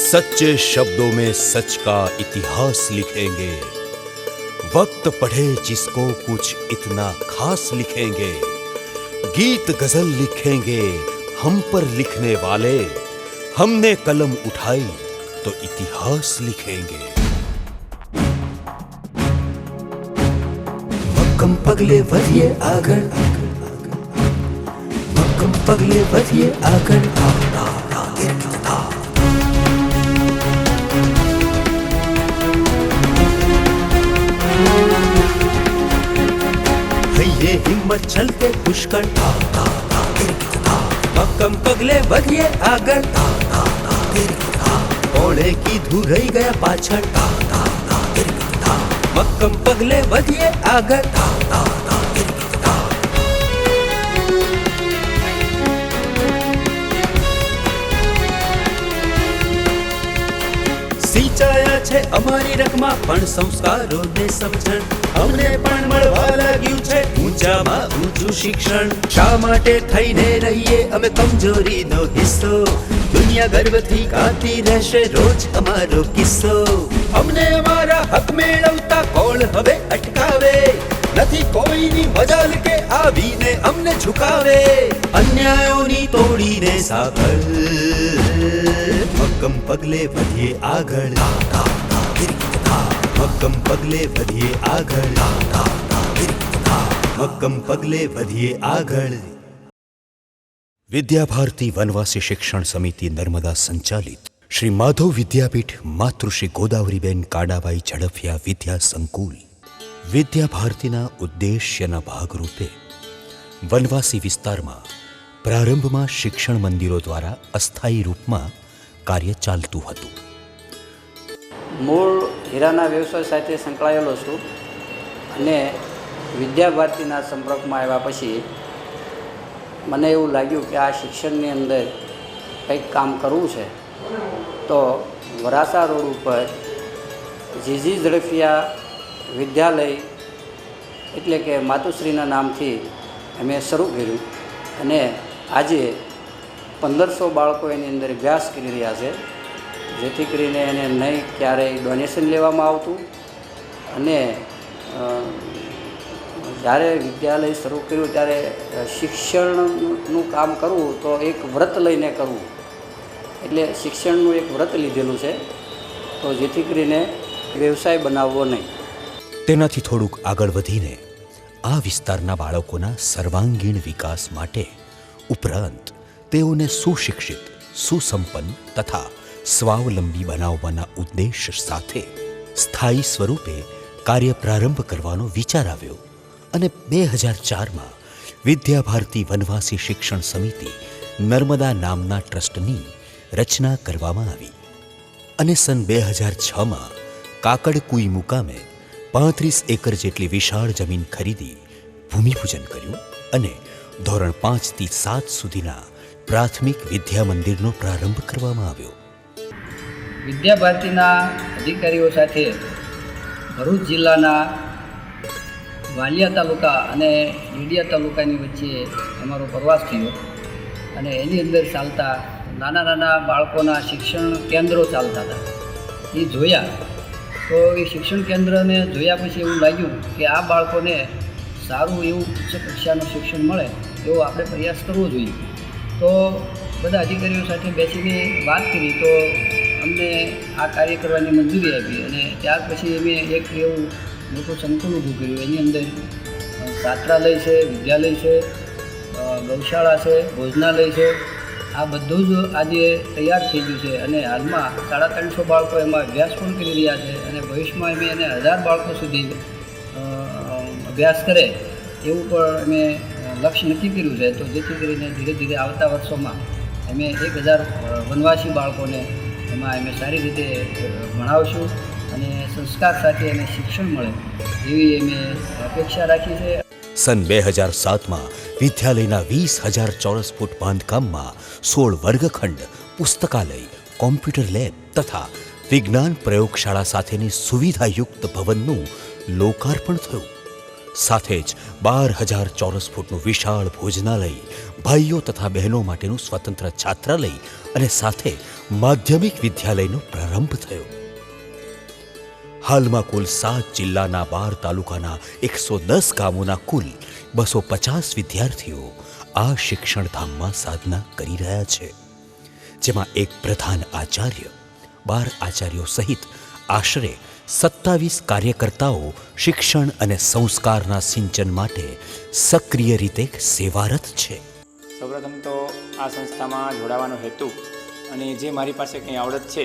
सच्चे शब्दों में सच का इतिहास लिखेंगे। वक्त पढ़े जिसको कुछ इतना खास लिखेंगे। गीत गजल लिखेंगे हम पर लिखने वाले। हमने कलम उठाई तो इतिहास लिखेंगे। मक्कम पगले वधिए आगळ, मक्कम पगले वधिए आगळ। ये हिम्मत चलते पुष्कळ, मक्कम पगले वधिए आगळ। कोणे कीधुं रही गया पाछळ, मक्कम पगले वधिए आगळ। સિંચાયા છે અમારી રગમાં પણ સંસ્કારોને સમજણ। અમને પણ મળવા લાગ્યું છે ઊંચામાં ઊંચું શિક્ષણ। શા માટે થઈને રહીએ અમે કમજોરીનો હિસ્સો? દુનિયા ગર્વથી ગાતી રહેશે રોજ અમારો કિસ્સો। અમને અમારા હક મેળવતા કોણ હવે અટકાવે? નથી કોઈની મજાલ કે આવીને અમને ઝુકાવે। અન્યાયોની તોડીને સાંભળ, મક્કમ પગલે વધીએ આગળ। મક્કમ પગલે વધીએ આગળ, મક્કમ પગલે વધીએ આગળ। विद्या भारती वनवासी शिक्षण समिति नर्मदा संचालित श्री माधव विद्यापीठ मातृश्री गोदावरीबेन काडाबाई झड़फिया विद्या संकुल विद्या भारतीना उद्देश्यना भागरूपे वनवासी विस्तार में प्रारंभ में शिक्षण मंदिरों द्वारा अस्थायी रूप में कार्य चालतुं हतुं। मूळ हीराना व्यवसाय साथे संकळायेलो छुं अने विद्या भारतीना संपर्कमां आव्या पछी मने एवुं लाग्युं कि आ शिक्षणनी अंदर कंईक काम करवुं छे। तो वरासा रोड पर जीजी झड़फिया विद्यालय एटले के मातुश्रीना नामथी अमे शरू कर्युं अने आजे 1500 बाळको एनी अंदर अभ्यास करी रह्या छे, जेथी करीने एने नहीं क्यारेय डोनेशन लेवामां आवतुं अने જ્યારે વિદ્યાલય શરૂ કર્યું ત્યારે શિક્ષણનું કામ કરવું તો એક વ્રત લઈને કરવું, એટલે શિક્ષણનું એક વ્રત લીધેલું છે, તો જેથી કરીને વ્યવસાય બનાવવો નહીં। તેનાથી થોડુંક આગળ વધીને આ વિસ્તારના બાળકોના સર્વાંગીણ વિકાસ માટે ઉપરાંત તેઓને સુશિક્ષિત, સુસંપન્ન તથા સ્વાવલંબી બનાવવાના ઉદ્દેશ સાથે સ્થાયી સ્વરૂપે કાર્ય પ્રારંભ કરવાનો વિચાર આવ્યો અને 2004 માં વિદ્યા ભારતી વનવાસી શિક્ષણ સમિતિ નર્મદા નામના ટ્રસ્ટની રચના કરવામાં આવી અને સન 2006 માં કાકડકુઈ મુકામે 35 એકર જેટલી વિશાળ જમીન ખરીદી ભૂમિપૂજન કર્યું અને ધોરણ 5 થી 7 સુધીના પ્રાથમિક વિદ્યા મંદિરનો પ્રારંભ કરવામાં આવ્યો। વિદ્યા ભારતીના અધિકારીઓ સાથે ભરૂચ જિલ્લાના વાલિયા તાલુકા અને લીડિયા તાલુકાની વચ્ચે અમારો પ્રવાસ થયો અને એની અંદર ચાલતા નાના નાના બાળકોના શિક્ષણ કેન્દ્રો ચાલતા હતા। એ જોયા તો એ શિક્ષણ કેન્દ્રને જોયા પછી એવું લાગ્યું કે આ બાળકોને સારું એવું ઉચ્ચ કક્ષાનું શિક્ષણ મળે એવો આપણે પ્રયાસ કરવો જોઈએ। તો બધા અધિકારીઓ સાથે બેસીને વાત કરી તો અમને આ કાર્ય કરવાની મંજૂરી આપી અને ત્યાર પછી અમે એક એવું મોટું સંકુલ ઊભું કર્યું। એની અંદર છાત્રાલય છે, વિદ્યાલય છે, ગૌશાળા છે, ભોજનાલય છે, આ બધું જ આજે તૈયાર થઈ ગયું છે અને હાલમાં 350 બાળકો એમાં અભ્યાસ પણ કરી રહ્યા છે અને ભવિષ્યમાં અમે એને 1000 બાળકો સુધી અભ્યાસ કરે એવું પણ અમે લક્ષ્ય નક્કી કર્યું છે। તો જેથી કરીને ધીરે ધીરે આવતા વર્ષોમાં અમે 1000 વનવાસી બાળકોને એમાં અમે સારી રીતે ભણાવશું અને સંસ્કાર સાથે એને શિક્ષણ મળે એવી અમે અપેક્ષા રાખી છે। સન 2007 માં વિદ્યાલયના 20,000 ચોરસ ફૂટ બાંધકામમાં 16 વર્ગખંડ, પુસ્તકાલય, કોમ્પ્યુટર લેબ તથા વિજ્ઞાન પ્રયોગશાળા સાથેની સુવિધાયુક્ત ભવનનું લોકાર્પણ થયું। સાથે જ 12,000 ચોરસ ફૂટનું વિશાળ ભોજનાલય, ભાઈઓ તથા બહેનો માટેનું સ્વતંત્ર છાત્રાલય અને સાથે માધ્યમિક વિદ્યાલયનો પ્રારંભ થયો. હાલમાં કુલ 7 જિલ્લાના 12 તાલુકાના 110 ગામોના કુલ 250 વિદ્યાર્થીઓ આ શિક્ષણધામમાં સાધના કરી રહ્યા છે, જેમાં એક પ્રધાન આચાર્ય, 12 આચાર્યો સહિત આશરે 27 કાર્યકર્તાઓ શિક્ષણ અને સંસ્કારના સિંચન માટે સક્રિય રીતે સેવારત છે. સૌપ્રથમ તો આ સંસ્થામાં જોડાવાનો હેતુ અને જે મારી પાસે કંઈ આવડત છે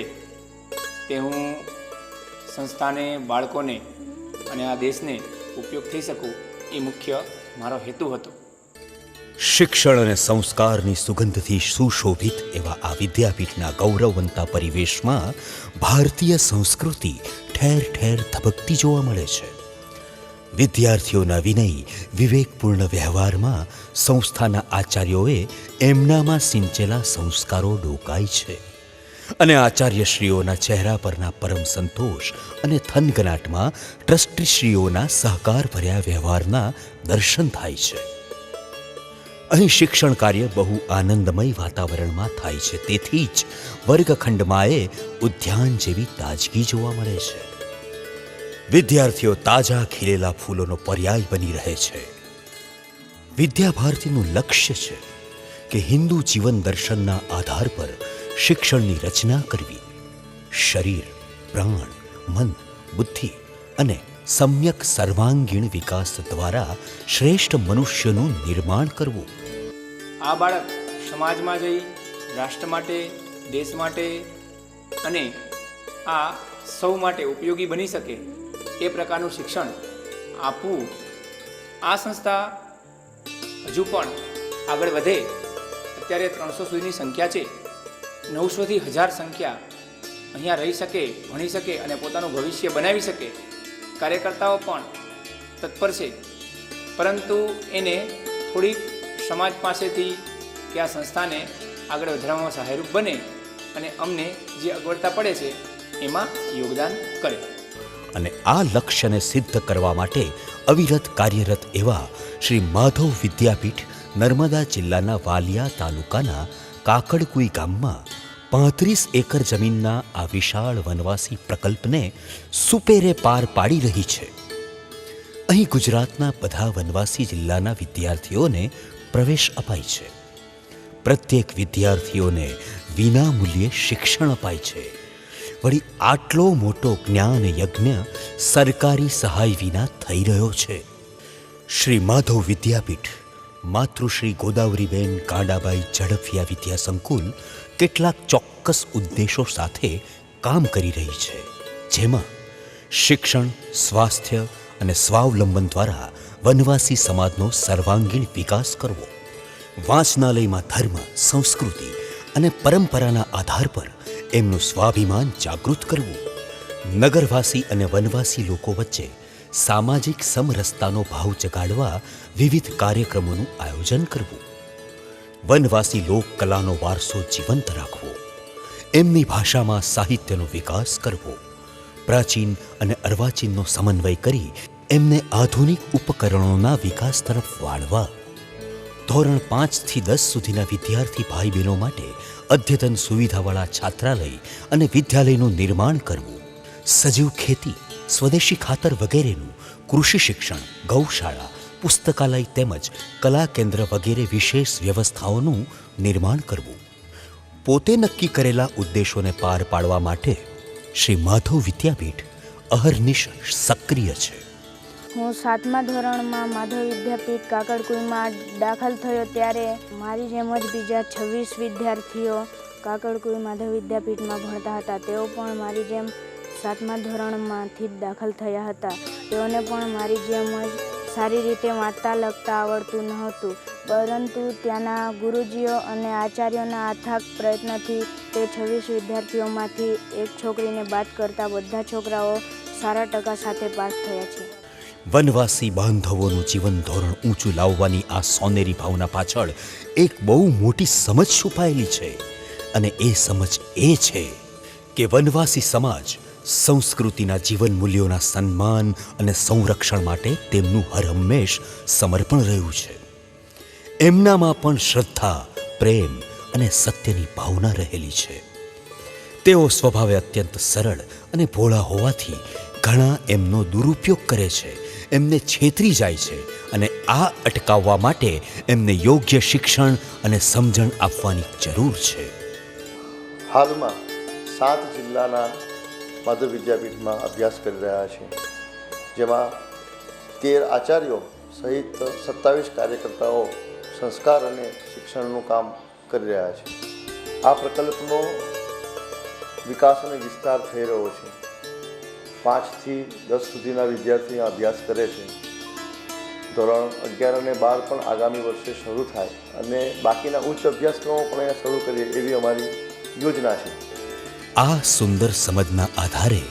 તે હું સંસ્થાને, બાળકોને અને આ દેશને ઉપયોગ થઈ શકું એ મુખ્ય મારો હેતુ હતો. શિક્ષણ અને સંસ્કારની સુગંધથી સુશોભિત એવા આ વિદ્યાપીઠના ગૌરવવંતા પરિવેશમાં ભારતીય સંસ્કૃતિ ઠેર ઠેર ધબકતી જોવા મળે છે. વિદ્યાર્થીઓના વિનય, વિવેકપૂર્ણ વ્યવહારમાં સંસ્થાના આચાર્યોએ એમનામાં સિંચેલા સંસ્કારો ડોકાય છે અને આચાર્યશ્રીઓના ચહેરા પરના પરમ સંતોષ અને થનગનાટમાં ટ્રસ્ટીશ્રીઓના સહકારભર્યા વ્યવહારના દર્શન થાય છે. અહીં શિક્ષણ કાર્ય બહુ આનંદમય વાતાવરણમાં થાય છે, તેથી જ વર્ગખંડમાંએ ઉદ્યાન જેવી તાજગી જોવા મળે છે. વિદ્યાર્થીઓ તાજા ખીલેલા ફૂલોનો પર્યાય બની રહે છે. વિદ્યાભારતીનું લક્ષ્ય છે કે હિન્દુ જીવન દર્શનના આધાર પર શિક્ષણની રચના કરવી, શરીર, પ્રાણ, મન, બુદ્ધિ અને સમ્યક સર્વાંગીણ વિકાસ દ્વારા શ્રેષ્ઠ મનુષ્યનું નિર્માણ કરવું. આ બાળક સમાજમાં જઈ રાષ્ટ્ર માટે, દેશ માટે અને આ સૌ માટે ઉપયોગી બની શકે એ પ્રકારનું શિક્ષણ આપવું. આ સંસ્થા હજુ પણ આગળ વધે. અત્યારે 300 સુધીની સંખ્યા છે. 900થી 1000 સંખ્યા અહીંયા રહી શકે, ભણી શકે અને પોતાનું ભવિષ્ય બનાવી શકે. કાર્યકર્તાઓ પણ તત્પર છે, પરંતુ એને થોડીક સમાજ પાસેથી કે આ સંસ્થાને આગળ વધારવામાં સહાયરૂપ બને અને અમને જે અગવડતા પડે છે એમાં યોગદાન કરે. અને આ લક્ષ્યને સિદ્ધ કરવા માટે અવિરત કાર્યરત એવા શ્રી માધવ વિદ્યાપીઠ નર્મદા જિલ્લાના વાલિયા તાલુકાના કાકડકુઈ ગામમાં 35 એકર જમીનના આ વિશાળ વનવાસી પ્રકલ્પને સુપેરે પાર પાડી રહી છે. અહીં ગુજરાતના બધા વનવાસી જિલ્લાના વિદ્યાર્થીઓને પ્રવેશ અપાય છે. પ્રત્યેક વિદ્યાર્થીઓને વિના મૂલ્યે શિક્ષણ અપાય છે. વળી આટલો મોટો જ્ઞાન યજ્ઞ સરકારી સહાય વિના થઈ રહ્યો છે. શ્રી માધવ વિદ્યાપીઠ માતૃશ્રી ગોદાવરીબેન કાંડાબાઈ ઝડફિયા વિદ્યા સંકુલ કેટલાક ચોક્કસ ઉદ્દેશો સાથે કામ કરી રહી છે, જેમાં શિક્ષણ, સ્વાસ્થ્ય અને સ્વાવલંબન દ્વારા વનવાસી સમાજનો સર્વાંગીણ વિકાસ કરવો, વાંચનાલયમાં ધર્મ, સંસ્કૃતિ અને પરંપરાના આધાર પર એમનું સ્વાભિમાન જાગૃત કરવું, નગરવાસી અને વનવાસી લોકો વચ્ચે સામાજિક સમરસતાનો ભાવ જગાડવા વિવિધ કાર્યક્રમોનું આયોજન કરવું, વનવાસી લોકકલાનો વારસો જીવંત રાખવો, એમની ભાષામાં સાહિત્યનો વિકાસ કરવો, પ્રાચીન અને અર્વાચીનનો સમન્વય કરી એમને આધુનિક ઉપકરણોના વિકાસ તરફ વાળવા, ધોરણ 5 થી 10 સુધીના વિદ્યાર્થી ભાઈ બહેનો માટે અદ્યતન સુવિધાવાળા છાત્રાલય અને વિદ્યાલયનું નિર્માણ કરવું, સજીવ ખેતી, સ્વદેશી ખાતર વગેરેનું કૃષિ શિક્ષણ, ગૌશાળા, પુસ્તકાલય તેમજ કલા કેન્દ્ર વગેરે વિશેષ વ્યવસ્થાઓનું નિર્માણ કરવું. પોતે નક્કી કરેલા ઉદ્દેશોને પાર પાડવા માટે શ્રી માધવ વિદ્યાપીઠ અહર્નિશ સક્રિય છે. હું 7મા ધોરણમાં માધવ વિદ્યાપીઠ કાકડકુઈમાં દાખલ થયો ત્યારે મારી જેમ જ બીજા 26 વિદ્યાર્થીઓ કાકડકુઈ માધવ વિદ્યાપીઠમાં ભણતા હતા. તેઓ પણ મારી જેમ 7મા ધોરણમાંથી જ દાખલ થયા હતા. તેઓને પણ મારી જેમ જ સારી રીતે વાંચતા લખતા આવડતું નહોતું, પરંતુ ત્યાંના ગુરુજીઓ અને આચાર્યોના અથાગ પ્રયત્નથી તે 26 વિદ્યાર્થીઓમાંથી એક છોકરીને બાદ કરતાં બધા છોકરાઓ સારા ટકા સાથે પાસ થયા છે. વનવાસી બાંધવોનું જીવન ધોરણ ઊંચું લાવવાની આ સોનેરી ભાવના પાછળ એક બહુ મોટી સમજ છુપાયેલી છે, અને એ સમજ એ છે કે વનવાસી સમાજ સંસ્કૃતિના જીવન મૂલ્યોના સન્માન અને સંરક્ષણ માટે તેમનું હરહંમેશ સમર્પણ રહ્યું છે. એમનામાં પણ શ્રદ્ધા, પ્રેમ અને સત્યની ભાવના રહેલી છે. તેઓ સ્વભાવે અત્યંત સરળ અને ભોળા હોવાથી ઘણા એમનો દુરુપયોગ કરે છે, એમને છેતરી જાય છે અને આ અટકાવવા માટે એમને યોગ્ય શિક્ષણ અને સમજણ આપવાની જરૂર છે. હાલમાં 7 જિલ્લાના માધવ વિદ્યાપીઠમાં અભ્યાસ કરી રહ્યા છે, જેમાં 13 આચાર્યો સહિત 27 કાર્યકર્તાઓ સંસ્કાર અને શિક્ષણનું કામ કરી રહ્યા છે. આ પ્રકલ્પનો વિકાસ અને વિસ્તાર થઈ રહ્યો છે. 5 થી 10 સુધીના વિદ્યાર્થીઓ અભ્યાસ કરે છે. ધોરણ 11 અને 12 પણ આગામી વર્ષે શરૂ થાય અને બાકીના ઉચ્ચ અભ્યાસક્રમો પણ અહીંયા શરૂ કરીએ એવી અમારી યોજના છે. આ સુંદર સમજના આધારે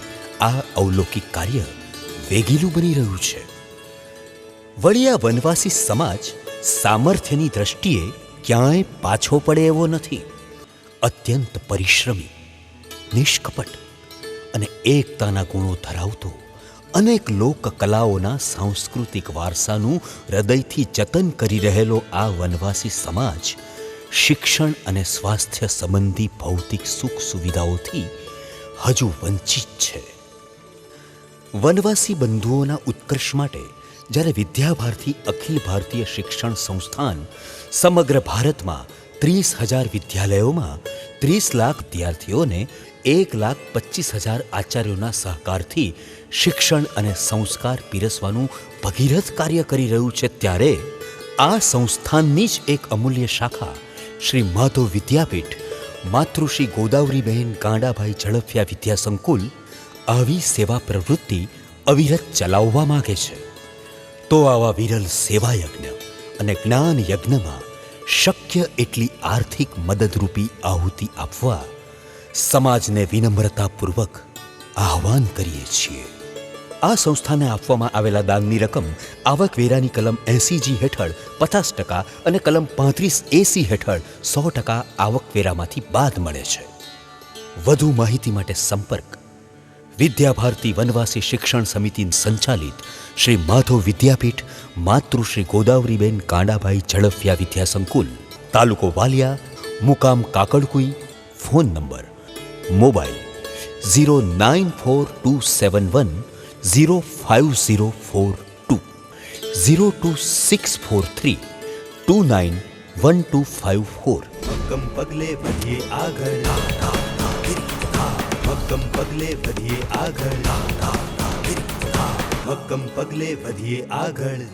આ અવલૌકિક કાર્ય વેગીલું બની રહ્યું છે. વળી આ વનવાસી સમાજ સામર્થ્યની દ્રષ્ટિએ ક્યાંય પાછો પડે એવો નથી. અત્યંત પરિશ્રમી, નિષ્કપટ અને એકતાના ગુણો ધરાવતો, અનેક લોક કલાઓના સાંસ્કૃતિક વારસાનું હૃદયથી જતન કરી રહેલો આ વનવાસી સમાજ શિક્ષણ અને સ્વાસ્થ્ય સંબંધી ભૌતિક સુખ સુવિધાઓથી હજુ વંચિત છે. વનવાસી બંધુઓના ઉત્કર્ષ માટે જ્યારે વિદ્યાભારતી અખિલ ભારતીય શિક્ષણ સંસ્થાન સમગ્ર ભારતમાં 30,000 વિદ્યાલયોમાં 30 લાખ વિદ્યાર્થીઓને 1,25,000 આચાર્યોના સહકારથી શિક્ષણ અને સંસ્કાર પીરસવાનું ભગીરથ કાર્ય કરી રહ્યું છે, ત્યારે આ સંસ્થાનની જ એક અમૂલ્ય શાખા શ્રી માધવ વિદ્યાપીઠ માતૃશ્રી ગોદાવરીબહેન ગાંડાભાઈ ઝડફિયા વિદ્યાસંકુલ આવી સેવા પ્રવૃત્તિ અવિરત ચલાવવા માગે છે. તો આવા વિરલ સેવા યજ્ઞ અને જ્ઞાન યજ્ઞમાં શક્ય એટલી આર્થિક મદદરૂપી આહુતિ આપવા સમાજને વિનમ્રતાપૂર્વક આહ્વાન કરીએ છીએ. આ સંસ્થાને આપવામાં આવેલા દાનની રકમ આવકવેરાની કલમ 80G હેઠળ 50% અને કલમ 35AC હેઠળ 100% આવકવેરામાંથી બાદ મળે છે. વધુ માહિતી માટે સંપર્ક વિદ્યાભારતી વનવાસી શિક્ષણ સમિતિ સંચાલિત શ્રી માધવ વિદ્યાપીઠ માતૃશ્રી ગોદાવરીબેન ગાંડાભાઈ ઝડફિયા વિદ્યાસંકુલ, તાલુકો વાલિયા, મુકામ કાકડકુઈ. Phone number mobile 09427105042 02643 291254. મક્કમ પગલે વધીએ આગળ, મક્કમ પગલે વધીએ આગળ, મક્કમ પગલે વધીએ આગળ.